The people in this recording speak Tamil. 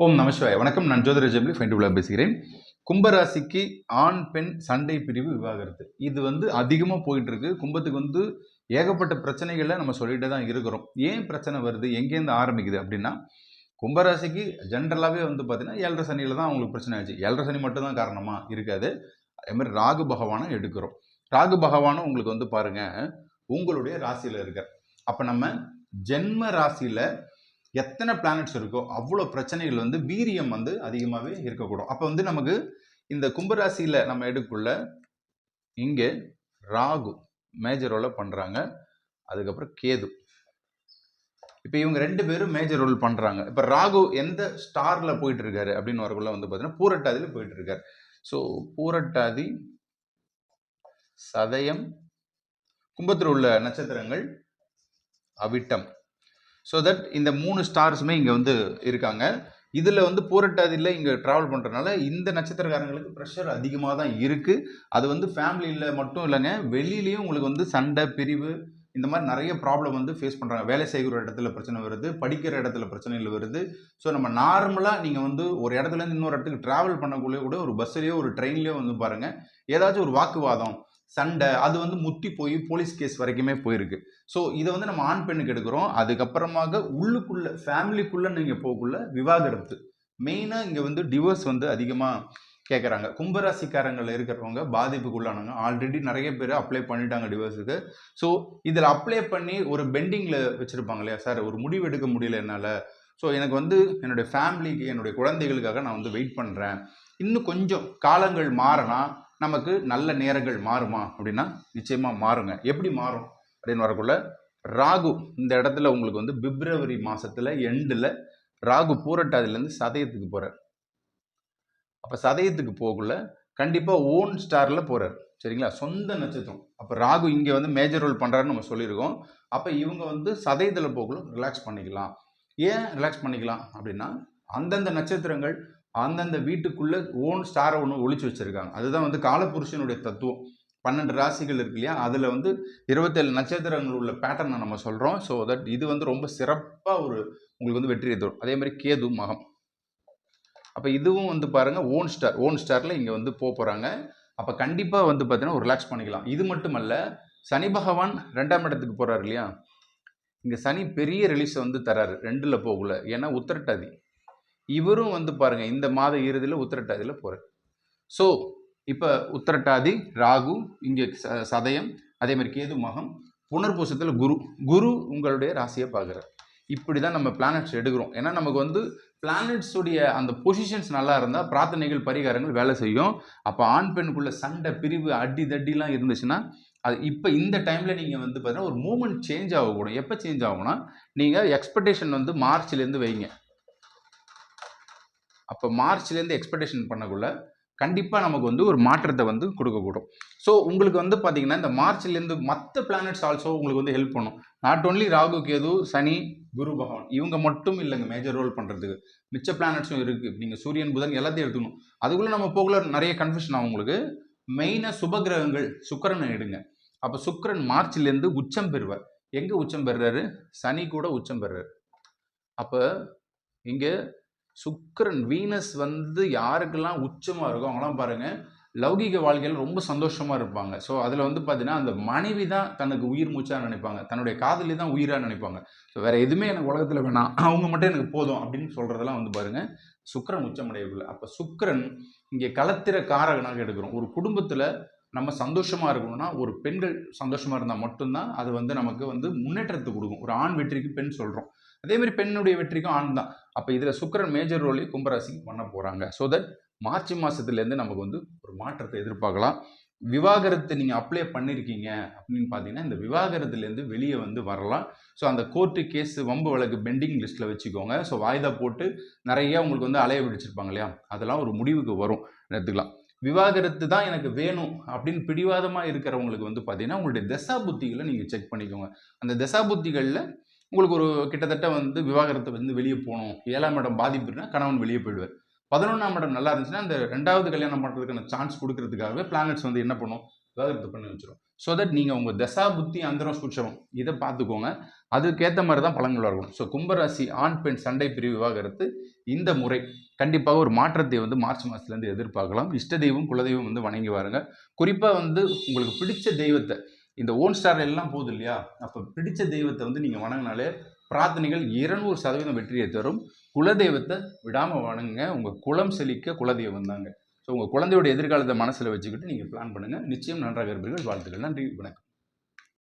ஓம் நமசிவாய. வணக்கம். நான் ஜோதிட ஜெமினி ஃபைண்ட் பேசுகிறேன். கும்பராசிக்கு ஆண் பெண் சண்டை பிரிவு விவாகரத்து இது அதிகமாக போயிட்டு இருக்கு. கும்பத்துக்கு ஏகப்பட்ட பிரச்சனைகளை நம்ம சொல்லிட்டு தான் இருக்கிறோம். ஏன் பிரச்சனை வருது, எங்கேருந்து ஆரம்பிக்குது அப்படின்னா, கும்பராசிக்கு ஜென்ரலாகவே பார்த்தீங்கன்னா 7.5 சனியில் தான் அவங்களுக்கு பிரச்சனை ஆச்சு. 7.5 சனி மட்டும் தான் காரணமாக இருக்காது. அதே மாதிரி ராகு பகவானை எடுக்கிறோம். ராகு பகவானும் உங்களுக்கு பாருங்க, உங்களுடைய ராசியில் இருக்கார். அப்போ நம்ம ஜென்ம ராசியில் எத்தனை பிளானட்ஸ் இருக்கோ அவ்வளோ பிரச்சனைகள் வீரியம் அதிகமாகவே இருக்கக்கூடும். அப்போ நமக்கு இந்த கும்பராசியில் நம்ம எடுக்குள்ள இங்கே ராகு மேஜர் ரோலை பண்ணுறாங்க. அதுக்கப்புறம் கேது. இப்போ இவங்க 2 பேரும் மேஜர் ரோல் பண்ணுறாங்க. இப்போ ராகு எந்த ஸ்டாரில் போயிட்டு இருக்காரு அப்படின்னு வரக்குள்ள பார்த்தீங்கன்னா பூரட்டாதியில் போயிட்டு இருக்காரு. ஸோ பூரட்டாதி, சதயம், கும்பத்தில் உள்ள நட்சத்திரங்கள் அவிட்டம். ஸோ தட் இந்த 3 ஸ்டார்ஸுமே இங்கே இருக்காங்க. இதில் பூரட்டாதியில் இங்கே ட்ராவல் பண்ணுறதுனால இந்த நட்சத்திரக்காரங்களுக்கு ப்ரெஷர் அதிகமாக தான் இருக்குது. அது ஃபேமிலியில் மட்டும் இல்லைங்க, வெளியிலையும் உங்களுக்கு சண்டை பிரிவு இந்த மாதிரி நிறைய ப்ராப்ளம் ஃபேஸ் பண்ணுறாங்க. வேலை செய்கிற இடத்துல பிரச்சனை வருது, படிக்கிற இடத்துல பிரச்சனைகள் வருது. ஸோ நம்ம நார்மலாக நீங்கள் ஒரு இடத்துலேருந்து இன்னொரு இடத்துக்கு ட்ராவல் பண்ணக்குள்ளே கூட ஒரு பஸ்ஸுலேயோ ஒரு ட்ரெயின்லேயோ பாருங்கள், ஏதாச்சும் ஒரு வாக்குவாதம், சண்டை, அது முத்தி போய் போலீஸ் கேஸ் வரைக்குமே போயிருக்கு. ஸோ இதை நம்ம ஆண் பெண்ணுக்கு எடுக்கிறோம். அதுக்கப்புறமாக உள்ளுக்குள்ள ஃபேமிலிக்குள்ளே நீங்கள் போகக்குள்ள விவாகரத்து மெயினாக இங்கே டிவோர்ஸ் அதிகமாக கேட்குறாங்க. கும்பராசிக்காரங்கள் இருக்கிறவங்க பாதிப்புக்குள்ளானாங்க. ஆல்ரெடி நிறைய பேர் அப்ளை பண்ணிட்டாங்க டிவோர்ஸுக்கு. ஸோ இதில் அப்ளை பண்ணி ஒரு பெண்டிங்கில் வச்சுருப்பாங்க இல்லையா, சார் ஒரு முடிவு எடுக்க முடியல என்னால், ஸோ எனக்கு என்னுடைய ஃபேமிலிக்கு என்னுடைய குழந்தைகளுக்காக நான் வெயிட் பண்ணுறேன், இன்னும் கொஞ்சம் காலங்கள் மாறினா நமக்கு நல்ல நேரங்கள் மாறுமா அப்படின்னா நிச்சயமாக மாறுங்க. எப்படி மாறும் அப்படின்னு வரக்குள்ள ராகு இந்த இடத்துல உங்களுக்கு பிப்ரவரி மாதத்தில் எண்டில் ராகு பூரட்டாதிலேருந்து சதயத்துக்கு போகிறார். அப்போ சதயத்துக்கு போகக்குள்ள கண்டிப்பாக ஓன் ஸ்டாரில் போகிறார். சரிங்களா, சொந்த நட்சத்திரம். அப்போ ராகு இங்கே மேஜர் ரோல் பண்ணுறாருன்னு நம்ம சொல்லியிருக்கோம். அப்போ இவங்க சதயத்தில் போகக்குள்ள ரிலாக்ஸ் பண்ணிக்கலாம். ஏன் ரிலாக்ஸ் பண்ணிக்கலாம் அப்படின்னா, அந்தந்த நட்சத்திரங்கள் அந்தந்த வீட்டுக்குள்ளே ஓன் ஸ்டாரை ஒன்று ஒழிச்சு வச்சுருக்காங்க. அதுதான் காலபுருஷனுடைய தத்துவம். 12 ராசிகள் இருக்கு இல்லையா, அதில் 27 நட்சத்திரங்கள் உள்ள பேட்டர்னை நம்ம சொல்கிறோம். ஸோ தட் இது ரொம்ப சிறப்பாக உங்களுக்கு வெற்றியை தரும். அதே மாதிரி கேது மகம். அப்போ இதுவும் பாருங்கள் ஓன் ஸ்டாரில் இங்கே போகிறாங்க. அப்போ கண்டிப்பாக பார்த்தீங்கன்னா ஒரு ரிலாக்ஸ் பண்ணிக்கலாம். இது மட்டுமல்ல, சனி பகவான் 2ஆம் இடத்துக்கு போகிறார் இல்லையா, இங்கே சனி பெரிய ரிலீஸை தராரு 2ல் போகல. ஏன்னா உத்திரட்டாதி இவரும் பாருங்க இந்த மாத இறுதியில் உத்திரட்டாதியில் போகிறார். ஸோ இப்போ உத்திரட்டாதி ராகு, இங்கே சதயம், அதே மாதிரி கேது மகம், புனர்பூசத்தில் குரு உங்களுடைய ராசியை பார்க்குறார். இப்படி தான் நம்ம பிளானட்ஸ் எடுக்கிறோம். ஏன்னா நமக்கு பிளானட்ஸுடைய அந்த பொசிஷன்ஸ் நல்லா இருந்தால் பிரார்த்தனைகள் பரிகாரங்கள் வேலை செய்யும். அப்போ ஆண் பெண்ணுக்குள்ள சண்டை பிரிவு அடி தட்டிலாம் இருந்துச்சுன்னா அது இப்போ இந்த டைமில் நீங்கள் பார்த்தீங்கன்னா ஒரு மூமெண்ட் சேஞ்ச் ஆகக்கூடும். எப்போ சேஞ்ச் ஆகும்னா, நீங்கள் எக்ஸ்பெக்டேஷன் மார்ச்லேருந்து வைங்க. அப்போ மார்ச்லேருந்து எக்ஸ்பெக்டேஷன் பண்ணக்குள்ள கண்டிப்பாக நமக்கு ஒரு மாற்றத்தை கொடுக்கக்கூடும். ஸோ உங்களுக்கு பார்த்தீங்கன்னா இந்த மார்ச்லேருந்து மற்ற பிளானட்ஸ் ஆல்சோ உங்களுக்கு ஹெல்ப் பண்ணும். நாட் ஓன்லி ராகு கேது சனி குரு பகவான் இவங்க மட்டும் இல்லைங்க மேஜர் ரோல் பண்ணுறதுக்கு, மிச்ச பிளானட்ஸும் இருக்குது. நீங்கள் சூரியன் புதன் எல்லாத்தையும் எடுத்துக்கணும். அதுக்குள்ளே நம்ம போகல நிறைய கன்ஃபியூஷன் ஆகும் உங்களுக்கு. மெயினாக சுபகிரகங்கள் சுக்கிரனை எடுங்க. அப்போ சுக்கிரன் மார்ச்லேருந்து உச்சம் பெறுவார். எங்கே உச்சம் பெறுறாரு? சனி கூட உச்சம் பெறுறாரு. அப்போ இங்கே சுக்கிரன் வீனஸ் யாருக்கெல்லாம் உச்சமாக இருக்கோ அவங்களாம் பாருங்கள் லௌகிக வாழ்க்கையில் ரொம்ப சந்தோஷமாக இருப்பாங்க. ஸோ அதில் பார்த்தீங்கன்னா அந்த மனைவி தான் தனக்கு உயிர் மூச்சாக நினைப்பாங்க, தன்னுடைய காதலி தான் உயிராக நினைப்பாங்க. ஸோ வேறு எதுவுமே எனக்கு உலகத்தில் வேணாம், அவங்க மட்டும் எனக்கு போதும் அப்படின்னு சொல்கிறதெல்லாம் பாருங்கள் சுக்கிரன் உச்சமடையவில்லை. அப்போ சுக்கிரன் இங்கே களத்திர காரகனாக எடுக்கிறோம். ஒரு குடும்பத்தில் நம்ம சந்தோஷமாக இருக்கணும்னா ஒரு பெண்கள் சந்தோஷமாக இருந்தால் மட்டும்தான் அது நமக்கு முன்னேற்றத்தை கொடுக்கும். ஒரு ஆண் வெற்றிக்கு பெண் சொல்கிறோம், அதே மாதிரி பெண்ணுடைய வெற்றிக்கும் ஆண் தான். அப்போ இதில் சுக்கிரன் மேஜர் ரோலையும் கும்பராசிக்கு பண்ண போகிறாங்க. ஸோ தட் மார்ச் மாதத்துலேருந்து நமக்கு ஒரு மாற்றத்தை எதிர்பார்க்கலாம். விவாகரத்து நீங்கள் அப்ளை பண்ணியிருக்கீங்க அப்படின்னு பார்த்தீங்கன்னா இந்த விவாகரத்துலேருந்து வெளியே வரலாம். ஸோ அந்த கோர்ட்டு கேஸ் வம்பு வழக்கு பெண்டிங் லிஸ்ட்டில் வச்சுக்கோங்க. ஸோ வாய்தா போட்டு நிறையா உங்களுக்கு அலைய பிடிச்சிருப்பாங்க இல்லையா, அதெல்லாம் ஒரு முடிவுக்கு வரும் எடுத்துக்கலாம். விவாகரத்து தான் எனக்கு வேணும் அப்படின்னு பிடிவாதமாக இருக்கிறவங்களுக்கு பார்த்தீங்கன்னா உங்களுடைய தசா புத்திகளை நீங்கள் செக் பண்ணிக்கோங்க. அந்த தசா புத்திகளில் உங்களுக்கு ஒரு கிட்டத்தட்ட விவாகரத்தை வெளியே போகணும். 7ஆம் இடம் பாதிப்புனா கணவன் வெளியே போயிடுவார். 11ஆம் இடம் நல்லா இருந்துச்சுன்னா அந்த 2வது கல்யாணம் பண்ணுறதுக்கான சான்ஸ் கொடுக்கறதுக்காகவே பிளானட்ஸ் என்ன பண்ணும், விவாகரத்து பண்ணி வச்சிடும். ஸோ தட் நீங்கள் உங்கள் தசா புத்தி அந்தரம் சூட்சமம் இதை பார்த்துக்கோங்க. அதுக்கேற்ற மாதிரி தான் பலன்கள் இருக்கணும். ஸோ கும்பராசி ஆண் பெண் சண்டை பிரிவு விவாகரத்து இந்த முறை கண்டிப்பாக ஒரு மாற்றத்தை வந்து மார்ச் மாதத்துலேருந்து எதிர்பார்க்கலாம். இஷ்ட தெய்வம் குலதெய்வம் வந்து வணங்கி வாருங்க. குறிப்பாக வந்து உங்களுக்கு பிடிச்ச தெய்வத்தை, இந்த ஓன் ஸ்டார் எல்லாம் போகுது இல்லையா, அப்போ பிடிச்ச தெய்வத்தை வந்து நீங்கள் வணங்கினாலே பிரார்த்தனைகள் 200% வெற்றியை தரும். குலதெய்வத்தை விடாமல் வணங்குங்க. உங்கள் குலம் செழிக்க குலதெய்வம் தாங்க. ஸோ உங்கள் குழந்தையோட எதிர்காலத்தை மனசில் வச்சுக்கிட்டு நீங்கள் பிளான் பண்ணுங்கள். நிச்சயம் நன்றாக இருப்பீர்கள். வாழ்த்துக்கள். நன்றி, வணக்கம்.